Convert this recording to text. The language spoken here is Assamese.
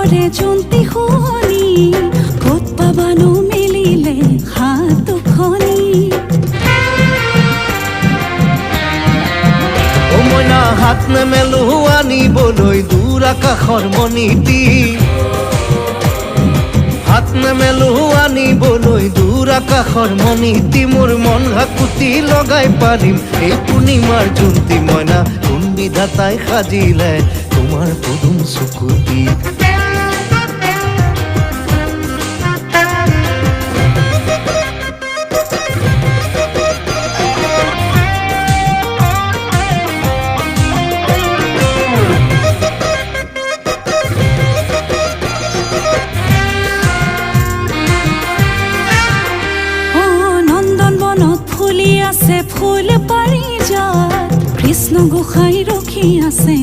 কৰে জন্তি শুৱনি ক'ত পাবানো মেলিলে হাত খনি ও মইনা হাত নেমেলো আনিবলৈ দূৰ আকাশৰ মণিটি হাত নেমেলো আনিবলৈ দূৰ আকাশৰ মণিটি মোৰ মন হাকুতি লগাই পাৰিম এই পূৰ্ণিমাৰ জোনটি মইনা কোন বিধাতাই সাজিলে তোমাৰ পদুম চকুটি ফুলি আছে ফুল পাৰিজাত কৃষ্ণ গোসাঁই ৰখি আছে